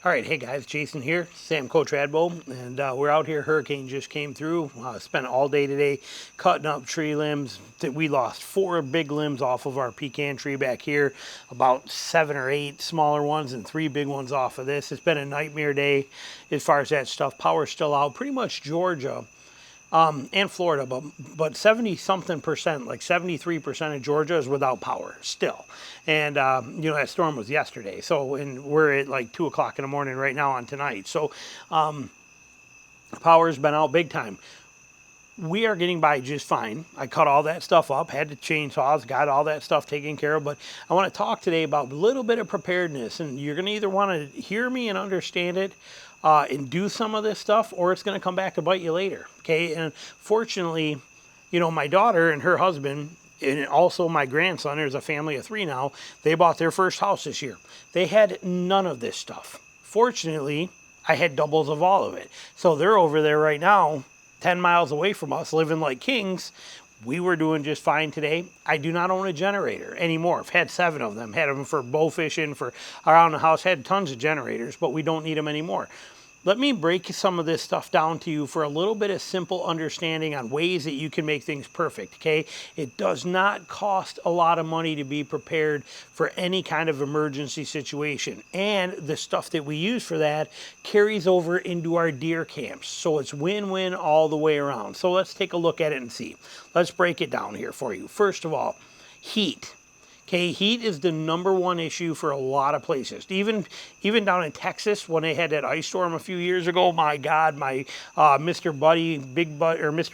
All right, hey guys, Jason here, Sam Coach Radbo, and we're out here. Hurricane just came through. Spent all day today cutting up tree limbs. We lost 4 big limbs off of our pecan tree back here, about 7 or 8 smaller ones and 3 big ones off of this. It's been a nightmare day as far as that stuff. Power's still out, pretty much Georgia. And Florida, but 70-something%, like 73% of Georgia is without power still. And, that storm was yesterday. So, and we're at like 2 o'clock in the morning right now on tonight. So, power's been out big time. We are getting by just fine. I cut all that stuff up, had the chainsaws, got all that stuff taken care of. But I want to talk today about a little bit of preparedness. And you're going to either want to hear me and understand it, and do some of this stuff, or it's going to come back to bite you later, okay? And fortunately, my daughter and her husband, and also my grandson, there's a family of 3 now, they bought their first house this year. They had none of this stuff. Fortunately, I had doubles of all of it. So they're over there right now, 10 miles away from us, living like kings. We were doing just fine today. I do not own a generator anymore. I've had 7 of them. Had them for bow fishing, for around the house. Had tons of generators, but we don't need them anymore. Let me break some of this stuff down to you for a little bit of simple understanding on ways that you can make things perfect, okay? It does not cost a lot of money to be prepared for any kind of emergency situation. And the stuff that we use for that carries over into our deer camps. So it's win-win all the way around. So let's take a look at it and see. Let's break it down here for you. First of all, heat. Okay, heat is the #1 issue for a lot of places. Even down in Texas, when they had that ice storm a few years ago, my God, my Mr.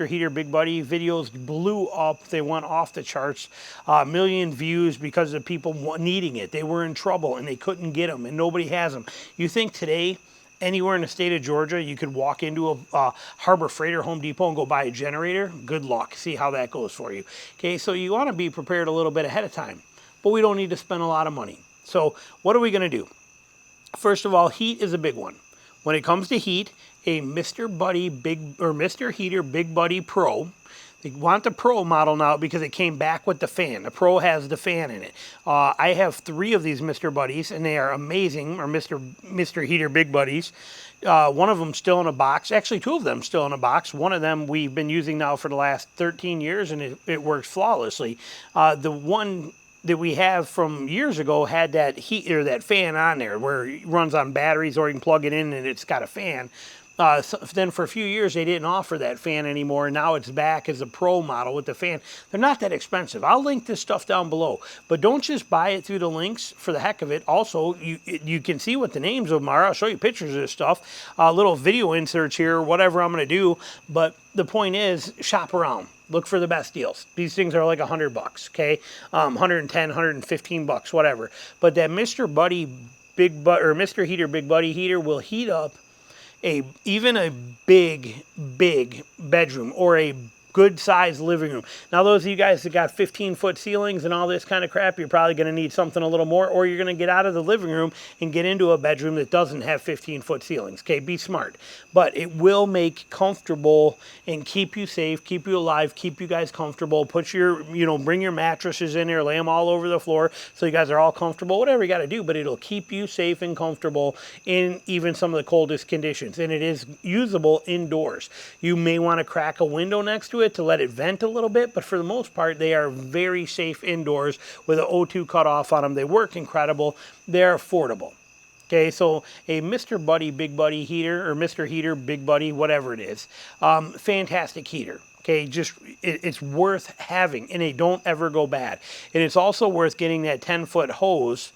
Heater Big Buddy videos blew up. They went off the charts, 1 million views because of people needing it. They were in trouble and they couldn't get them, and nobody has them. You think today, anywhere in the state of Georgia, you could walk into a Harbor Freight or Home Depot and go buy a generator? Good luck. See how that goes for you. Okay, so you want to be prepared a little bit ahead of time. But we don't need to spend a lot of money. So what are we going to do? First of all, heat is a big one. When it comes to heat, a Mr. Heater Big Buddy Pro. They want the Pro model now because it came back with the fan. The Pro has the fan in it. I have 3 of these Mr. Buddies, and they are amazing, or Mr. Heater Big Buddies. One of them still in a box. Actually, 2 of them still in a box. One of them we've been using now for the last 13 years, and it works flawlessly. The one that we have from years ago had that heat or that fan on there where it runs on batteries, or you can plug it in and it's got a fan. So then for a few years they didn't offer that fan anymore, and now it's back as a Pro model with the fan. They're not that expensive. I'll link this stuff down below, but don't just buy it through the links for the heck of it. Also, you can see what the names of them are. I'll show you pictures of this stuff, little video inserts here, whatever I'm going to do. But the point is, shop around. Look for the best deals. These things are like $100, okay? 110, 115 bucks, whatever. But that Mr. Heater Big Buddy heater will heat up even a big bedroom or a good sized living room. Now, those of you guys that got 15-foot ceilings and all this kind of crap, you're probably going to need something a little more, or you're going to get out of the living room and get into a bedroom that doesn't have 15-foot ceilings. Okay, be smart. But it will make comfortable and keep you safe, keep you alive, keep you guys comfortable. Put your, bring your mattresses in there, lay them all over the floor so you guys are all comfortable, whatever you got to do, but it'll keep you safe and comfortable in even some of the coldest conditions. And it is usable indoors. You may want to crack a window next to it to let it vent a little bit, but for the most part, they are very safe indoors with an O2 cutoff on them. They work incredible. They're affordable. Okay, so a Mr. Buddy Big Buddy heater, or Mr. Heater Big Buddy, whatever it is, fantastic heater. Okay, it's worth having, and they don't ever go bad. And it's also worth getting that 10-foot hose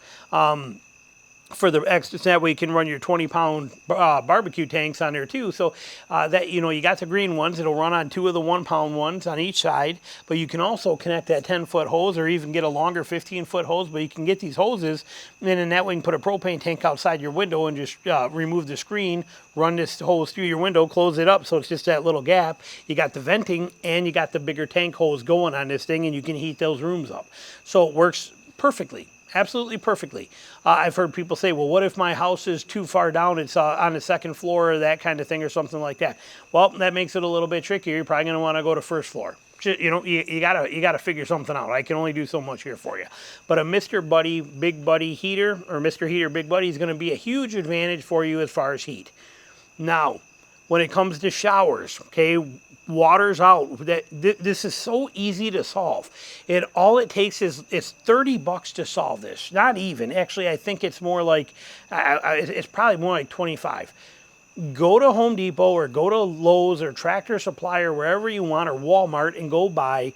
for the extra, so that way you can run your 20-pound barbecue tanks on there too. So that, you got the green ones. It'll run on 2 of the 1-pound ones on each side, but you can also connect that 10-foot hose, or even get a longer 15-foot hose. But you can get these hoses, and in that way you can put a propane tank outside your window and just remove the screen, run this hose through your window, close it up, so it's just that little gap. You got the venting, and you got the bigger tank hose going on this thing, and you can heat those rooms up. So it works perfectly. Absolutely perfectly. I've heard people say, well, what if my house is too far down? It's on the 2nd floor, or that kind of thing, or something like that. Well, that makes it a little bit trickier. You're probably going to want to go to 1st floor. You gotta figure something out. I can only do so much here for you. But a Mr. Buddy, Big Buddy heater, or Mr. Heater, Big Buddy is going to be a huge advantage for you as far as heat. Now, when it comes to showers, okay, water's out. This is so easy to solve. All it takes is $30 to solve this. Not even. Actually, I think it's more like it's probably more like 25. Go to Home Depot or go to Lowe's or Tractor Supply or wherever you want, or Walmart, and go buy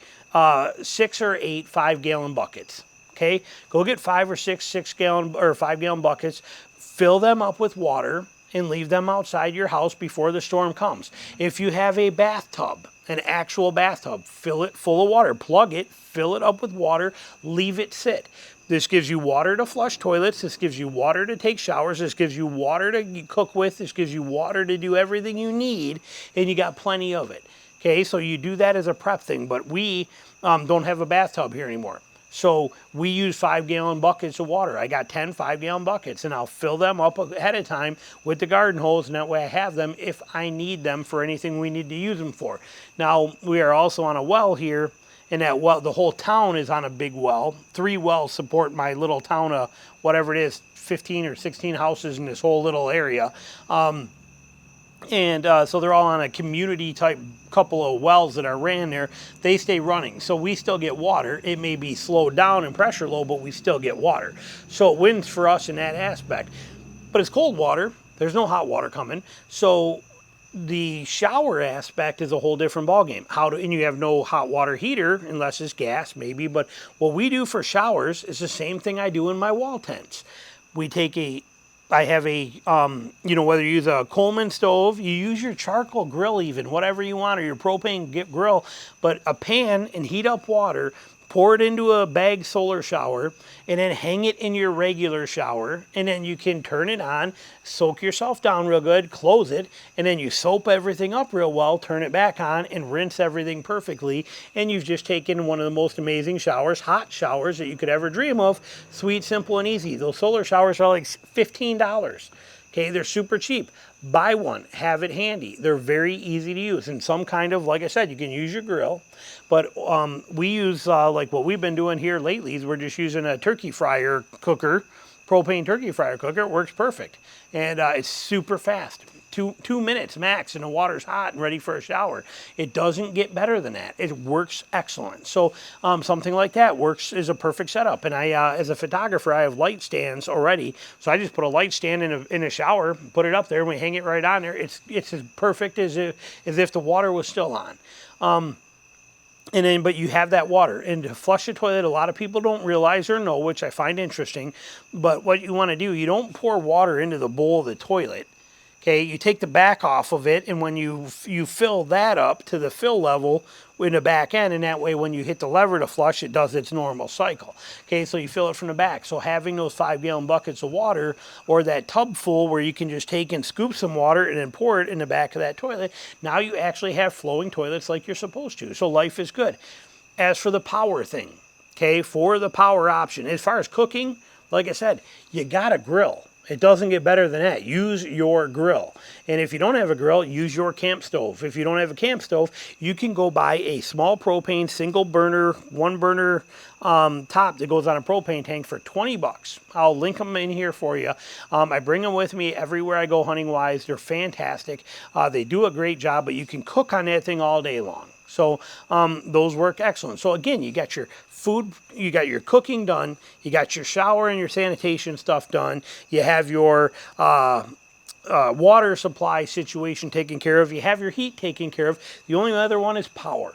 6 or 8 5-gallon buckets. Okay, go get 5 or 6 6-gallon or 5-gallon buckets, fill them up with water, and leave them outside your house before the storm comes. If you have a bathtub, an actual bathtub, fill it full of water, plug it, fill it up with water, leave it sit. This gives you water to flush toilets. This gives you water to take showers. This gives you water to cook with. This gives you water to do everything you need, and you got plenty of it. Okay, so you do that as a prep thing, but we don't have a bathtub here anymore. So we use 5-gallon buckets of water. I got 10 5-gallon buckets, and I'll fill them up ahead of time with the garden hose, and that way I have them if I need them for anything we need to use them for. Now, we are also on a well here, and that well, the whole town is on a big well. 3 wells support my little town of whatever it is, 15 or 16 houses in this whole little area. So they're all on a community type couple of wells that are ran there. They stay running, so we still get water. It may be slowed down and pressure low, but we still get water. So it wins for us in that aspect. But it's cold water. There's no hot water coming. So the shower aspect is a whole different ballgame. And you have no hot water heater unless it's gas, maybe. But what we do for showers is the same thing I do in my wall tents. I have whether you use a Coleman stove, you use your charcoal grill even, whatever you want, or your propane grill, but a pan, and heat up water, pour it into a bag solar shower, and then hang it in your regular shower, and then you can turn it on, soak yourself down real good, close it, and then you soap everything up real well, turn it back on, and rinse everything perfectly, and you've just taken one of the most amazing showers, hot showers that you could ever dream of. Sweet, simple, and easy. Those solar showers are like $15. Okay, they're super cheap. Buy one, have it handy. They're very easy to use. And some kind of, like I said, you can use your grill. But we use, like what we've been doing here lately, is we're just using a turkey fryer cooker, propane turkey fryer cooker. It works perfect. And it's super fast. 2 minutes max, and the water's hot and ready for a shower. It doesn't get better than that. It works excellent. So something like that works as a perfect setup. And I, as a photographer, I have light stands already. So I just put a light stand in a shower, put it up there, and we hang it right on there. It's as perfect as if the water was still on. But you have that water. And to flush the toilet, a lot of people don't realize or know, which I find interesting. But what you want to do, you don't pour water into the bowl of the toilet. Okay, you take the back off of it, and when you fill that up to the fill level in the back end, and that way when you hit the lever to flush, it does its normal cycle. Okay, so you fill it from the back. So having those 5-gallon buckets of water, or that tub full where you can just take and scoop some water and then pour it in the back of that toilet, now you actually have flowing toilets like you're supposed to. So life is good. As for the power thing, okay, for the power option, as far as cooking, like I said, you got to grill. It doesn't get better than that. Use your grill. And if you don't have a grill, use your camp stove. If you don't have a camp stove, you can go buy a small propane, single burner, 1-burner top that goes on a propane tank for $20. I'll link them in here for you. I bring them with me everywhere I go hunting wise. They're fantastic. They do a great job, but you can cook on that thing all day long. So those work excellent. So again, you got your food, you got your cooking done, you got your shower and your sanitation stuff done, you have your water supply situation taken care of, you have your heat taken care of. The only other one is power.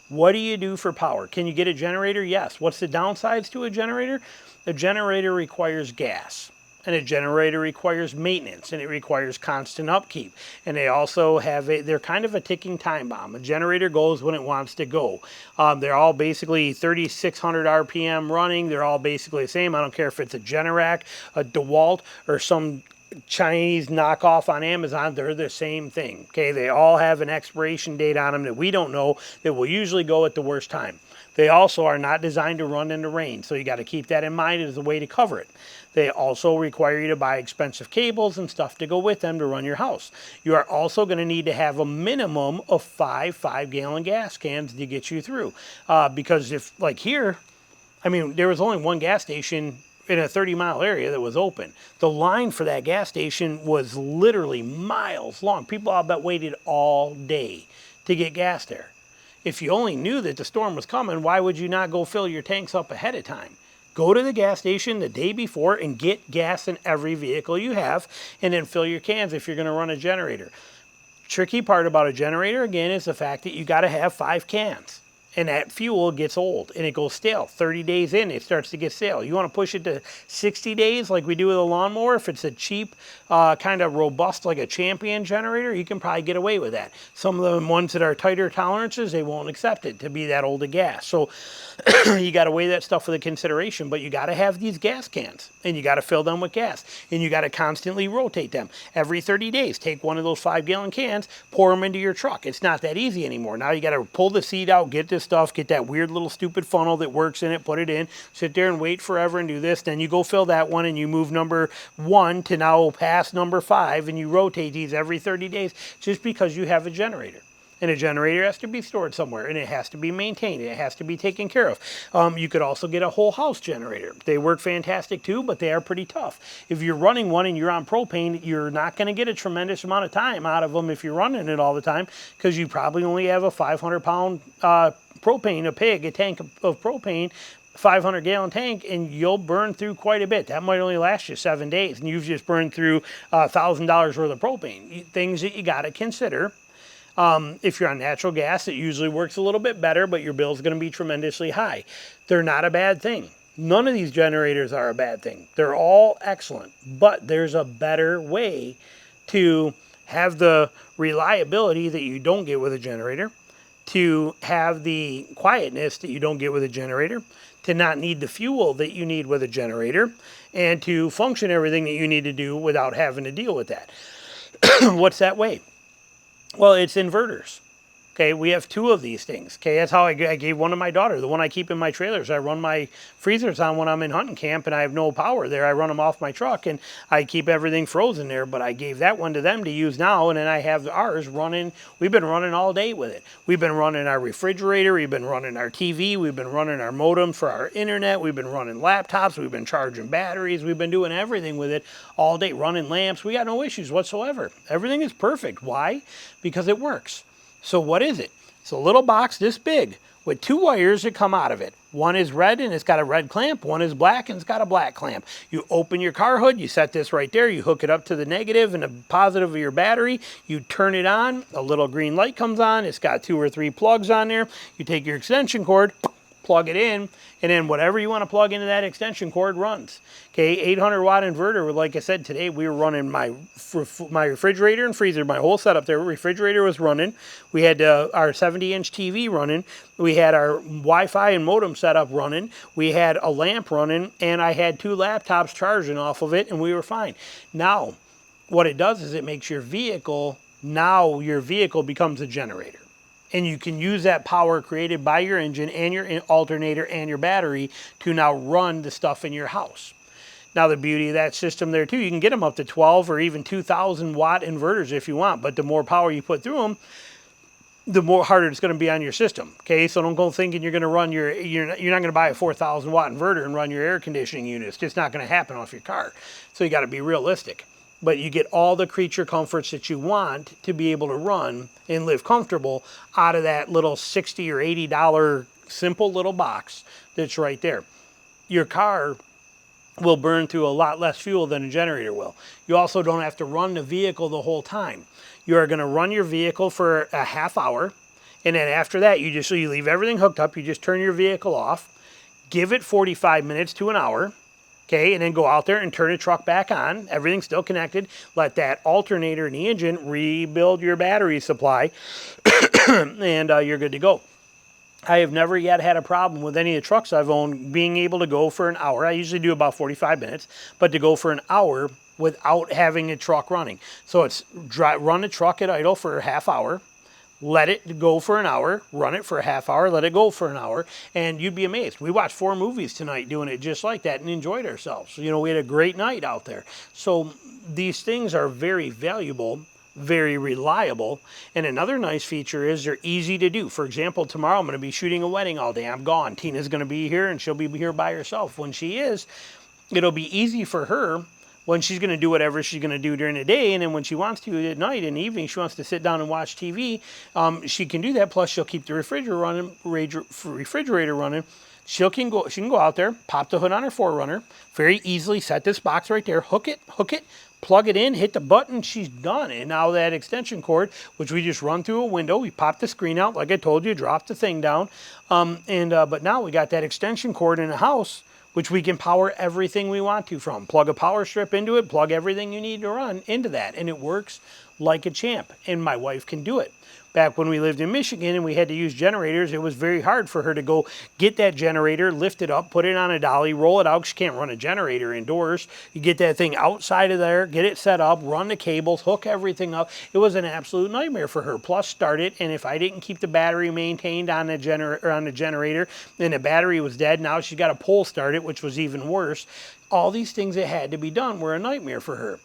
What do you do for power? Can you get a generator? Yes. What's the downsides to a generator? A generator requires gas. And a generator requires maintenance, and it requires constant upkeep. And they also have they're kind of a ticking time bomb. A generator goes when it wants to go. They're all basically 3,600 RPM running. They're all basically the same. I don't care if it's a Generac, a DeWalt, or some Chinese knockoff on Amazon, they're the same thing. Okay, they all have an expiration date on them that we don't know, that will usually go at the worst time. They also are not designed to run in the rain, so you got to keep that in mind as a way to cover it. They also require you to buy expensive cables and stuff to go with them to run your house. You are also going to need to have a minimum of 5 gallon gas cans to get you through. Because if, like here, I mean, there was only one gas station in a 30-mile area that was open. The line for that gas station was literally miles long. People, I bet, waited all day to get gas there. If you only knew that the storm was coming, why would you not go fill your tanks up ahead of time? Go to the gas station the day before and get gas in every vehicle you have, and then fill your cans if you're going to run a generator. Tricky part about a generator, again, is the fact that you got to have 5 cans. And that fuel gets old and it goes stale. 30 days in, it starts to get stale. You want to push it to 60 days like we do with a lawnmower. If it's a cheap, kind of robust, like a Champion generator, you can probably get away with that. Some of the ones that are tighter tolerances, they won't accept it to be that old a gas. So you got to weigh that stuff with a consideration, but you got to have these gas cans and you got to fill them with gas and you got to constantly rotate them. Every 30 days, take one of those 5-gallon cans, pour them into your truck. It's not that easy anymore. Now you got to pull the seat out, get this stuff, get that weird little stupid funnel that works in it, put it in, sit there and wait forever and do this. Then you go fill that one and you move number 1 to now past number 5 and you rotate these every 30 days just because you have a generator. And a generator has to be stored somewhere, and it has to be maintained, and it has to be taken care of. You could also get a whole house generator. They work fantastic too, but they are pretty tough. If you're running one and you're on propane, you're not going to get a tremendous amount of time out of them if you're running it all the time, because you probably only have a 500-pound propane, a tank of propane, 500-gallon tank, and you'll burn through quite a bit. That might only last you 7 days, and you've just burned through $1,000 worth of propane. Things that you got to consider. If you're on natural gas, it usually works a little bit better, but your bill's going to be tremendously high. They're not a bad thing. None of these generators are a bad thing. They're all excellent, but there's a better way to have the reliability that you don't get with a generator, to have the quietness that you don't get with a generator, to not need the fuel that you need with a generator, and to function everything that you need to do without having to deal with that. What's that way? Well, it's inverters. Okay, we have 2 of these things. Okay, that's how I gave one to my daughter. The one I keep in my trailers, I run my freezers on when I'm in hunting camp and I have no power there. I run them off my truck and I keep everything frozen there, but I gave that one to them to use now, and then I have ours running. We've been running all day with it. We've been running our refrigerator, we've been running our TV, we've been running our modem for our internet, we've been running laptops, we've been charging batteries, we've been doing everything with it all day, running lamps. We got no issues whatsoever. Everything is perfect. Why? Because it works. So what is it? It's a little box this big with 2 wires that come out of it. One is red and it's got a red clamp. One is black and it's got a black clamp. You open your car hood, you set this right there, you hook it up to the negative and the positive of your battery, you turn it on, a little green light comes on, it's got 2 or 3 plugs on there. You take your extension cord, plug it in, and then whatever you want to plug into that extension cord runs. Okay, 800-watt inverter. Like I said, today we were running my refrigerator and freezer, my whole setup there. Refrigerator was running. We had our 70-inch TV running. We had our Wi-Fi and modem setup running. We had a lamp running, and I had 2 laptops charging off of it, and we were fine. Now, what it does is it makes your vehicle becomes a generator. And you can use that power created by your engine and your alternator and your battery to now run the stuff in your house. Now, the beauty of that system there too, you can get them up to 12 or even 2,000-watt inverters if you want, but the more power you put through them, the more harder it's going to be on your system. Okay, so don't go thinking you're going to run you're not going to buy a 4,000-watt inverter and run your air conditioning unit. It's just not going to happen off your car. So you got to be realistic. But you get all the creature comforts that you want to be able to run and live comfortable out of that little $60 or $80 simple little box that's right there. Your car will burn through a lot less fuel than a generator will. You also don't have to run the vehicle the whole time. You are going to run your vehicle for a half hour, and then after that, you leave everything hooked up, you just turn your vehicle off, give it 45 minutes to an hour, okay, and then go out there and turn the truck back on. Everything's still connected. Let that alternator in the engine rebuild your battery supply, and you're good to go. I have never yet had a problem with any of the trucks I've owned being able to go for an hour. I usually do about 45 minutes, but to go for an hour without having a truck running. So it's run the truck at idle for a half hour, let it go for an hour, run it for a half hour, let it go for an hour, and you'd be amazed. We watched 4 movies tonight doing it just like that and enjoyed ourselves. You know, we had a great night out there. So these things are very valuable, very reliable, and another nice feature is they're easy to do. For example, tomorrow I'm going to be shooting a wedding all day. I'm gone. Tina's going to be here, and she'll be here by herself. When she is, it'll be easy for her when she's going to do whatever she's going to do during the day, and then when she wants to at night, in the evening, she wants to sit down and watch TV, she can do that. Plus, she'll keep the refrigerator running. She can go out there, pop the hood on her 4Runner, very easily set this box right there, hook it, plug it in, hit the button, she's done. And now that extension cord, which we just run through a window, we pop the screen out, like I told you, drop the thing down. But now we got that extension cord in the house, which we can power everything we want to from. Plug a power strip into it, plug everything you need to run into that, and it works like a champ. And my wife can do it. Back when we lived in Michigan and we had to use generators, it was very hard for her to go get that generator, lift it up, put it on a dolly, roll it out. She can't run a generator indoors. You get that thing outside of there, get it set up, run the cables, hook everything up. It was an absolute nightmare for her. Plus start it, and if I didn't keep the battery maintained on the generator and the battery was dead, now she's got to pull start it, which was even worse. All these things that had to be done were a nightmare for her.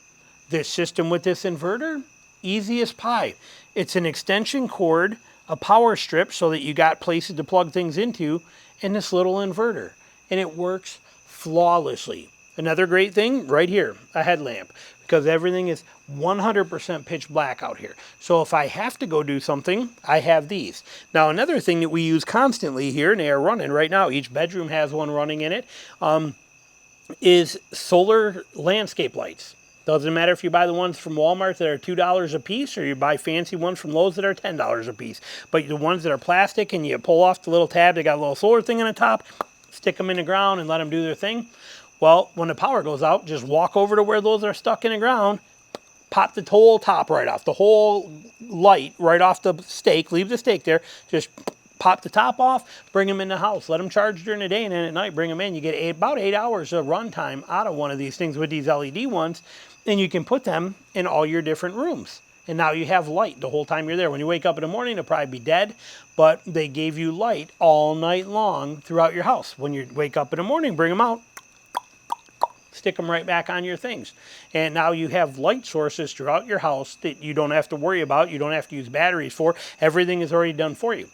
This system with this inverter, easy as pie. It's an extension cord, a power strip so that you got places to plug things into, and this little inverter. And it works flawlessly. Another great thing right here, a headlamp, because everything is 100% pitch black out here. So if I have to go do something, I have these. Now another thing that we use constantly here, and they are running right now, each bedroom has one running in it, is solar landscape lights. Doesn't matter if you buy the ones from Walmart that are $2 a piece or you buy fancy ones from Lowe's that are $10 a piece. But the ones that are plastic and you pull off the little tab, they got a little solar thing on the top, stick them in the ground and let them do their thing. Well, when the power goes out, just walk over to where those are stuck in the ground, pop the whole top right off, the whole light right off the stake, leave the stake there, just pop the top off, bring them in the house, let them charge during the day, and then at night bring them in. You get about 8 hours of run time out of one of these things with these LED ones, and you can put them in all your different rooms. And now you have light the whole time you're there. When you wake up in the morning, they'll probably be dead, but they gave you light all night long throughout your house. When you wake up in the morning, bring them out, stick them right back on your things. And now you have light sources throughout your house that you don't have to worry about. You don't have to use batteries for. Everything is already done for you.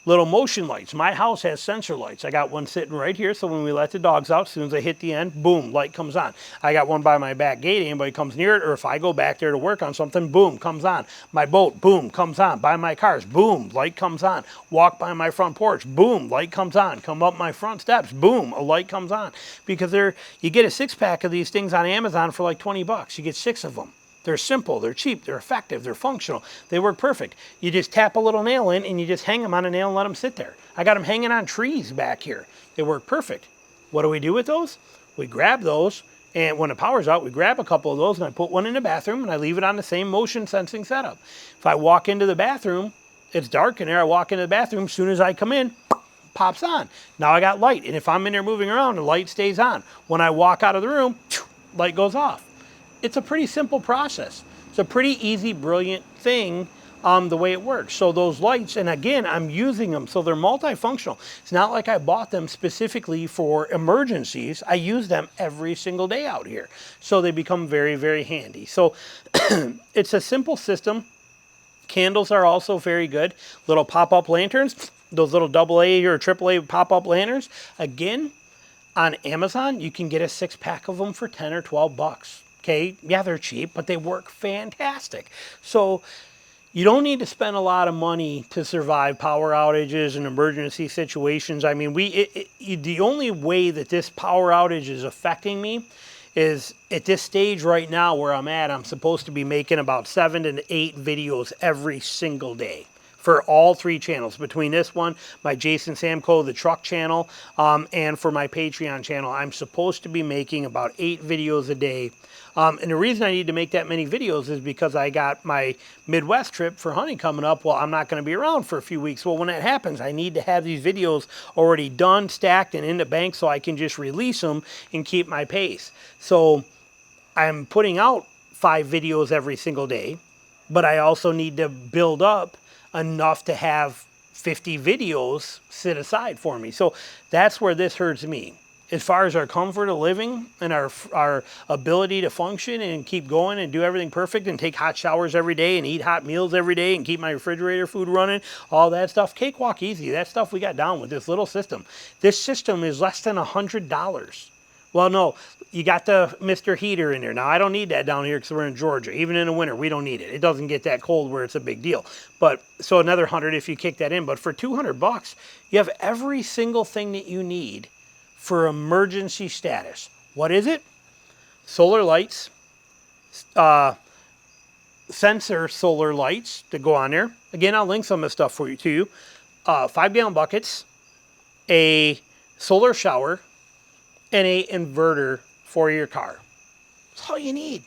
Little motion lights. My house has sensor lights. I got one sitting right here, so when we let the dogs out, as soon as I hit the end, boom, light comes on. I got one by my back gate. Anybody comes near it, or if I go back there to work on something, boom, comes on. My boat, boom, comes on. By my cars, boom, light comes on. Walk by my front porch, boom, light comes on. Come up my front steps, boom, a light comes on. Because you get a 6-pack of these things on Amazon for like $20. You get 6 of them. They're simple, they're cheap, they're effective, they're functional, they work perfect. You just tap a little nail in and you just hang them on a nail and let them sit there. I got them hanging on trees back here. They work perfect. What do we do with those? We grab those, and when the power's out, we grab a couple of those and I put one in the bathroom and I leave it on the same motion sensing setup. If I walk into the bathroom, it's dark in there, I walk into the bathroom, as soon as I come in, pops on. Now I got light, and if I'm in there moving around, the light stays on. When I walk out of the room, light goes off. It's a pretty simple process. It's a pretty easy, brilliant thing, the way it works. So those lights, and again, I'm using them, so they're multifunctional. It's not like I bought them specifically for emergencies. I use them every single day out here. So they become very, very handy. So it's a simple system. Candles are also very good. Little pop-up lanterns, those little AA or AAA pop-up lanterns. Again, on Amazon, you can get a 6-pack of them for 10 or 12 bucks. Okay, yeah, they're cheap, but they work fantastic. So you don't need to spend a lot of money to survive power outages and emergency situations. I mean, the only way that this power outage is affecting me is at this stage right now where I'm at, I'm supposed to be making about 7 to 8 videos every single day for all 3 channels. Between this one, my Jason Samco, the truck channel, and for my Patreon channel, I'm supposed to be making about 8 videos a day. And the reason I need to make that many videos is because I got my Midwest trip for hunting coming up. Well, I'm not going to be around for a few weeks. Well, when that happens, I need to have these videos already done, stacked, and in the bank so I can just release them and keep my pace. So I'm putting out 5 videos every single day, but I also need to build up enough to have 50 videos set aside for me. So that's where this hurts me. As far as our comfort of living and our ability to function and keep going and do everything perfect and take hot showers every day and eat hot meals every day and keep my refrigerator food running, all that stuff, cakewalk easy. That stuff we got down with this little system. This system is less than $100. Well, no, you got the Mr. Heater in there. Now, I don't need that down here because we're in Georgia. Even in the winter, we don't need it. It doesn't get that cold where it's a big deal. But so another 100 if you kick that in. But for $200, you have every single thing that you need for emergency status. What is it? Solar lights, sensor solar lights to go on there. Again, I'll link some of the stuff for you too. 5-gallon buckets, a solar shower, and a inverter for your car. That's all you need.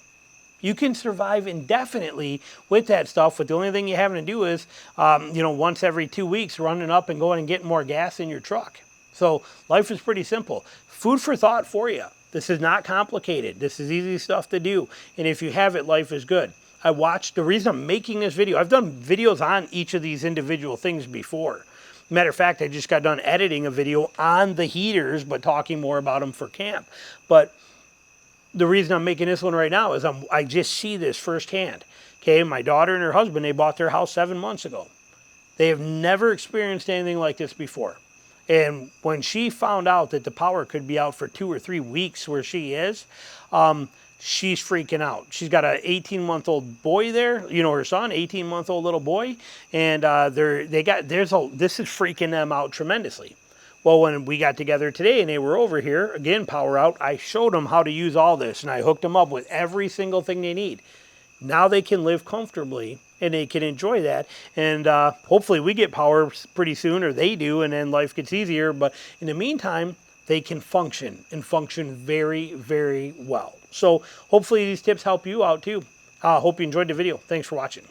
You can survive indefinitely with that stuff, but the only thing you having to do is, once every 2 weeks, running up and going and getting more gas in your truck. So life is pretty simple. Food for thought for you. This is not complicated. This is easy stuff to do. And if you have it, life is good. The reason I'm making this video, I've done videos on each of these individual things before. Matter of fact, I just got done editing a video on the heaters, but talking more about them for camp. But the reason I'm making this one right now is I just see this firsthand. Okay, my daughter and her husband, they bought their house 7 months ago. They have never experienced anything like this before. And when she found out that the power could be out for 2 or 3 weeks where she is, she's freaking out. She's got an 18-month-old boy there, her son, 18-month-old little boy, and this is freaking them out tremendously. Well, when we got together today and they were over here, again, power out, I showed them how to use all this, and I hooked them up with every single thing they need. Now they can live comfortably, and they can enjoy that. And hopefully we get power pretty soon, or they do, and then life gets easier. But in the meantime, they can function, and function very, very well. So hopefully these tips help you out too. Hope you enjoyed the video. Thanks for watching.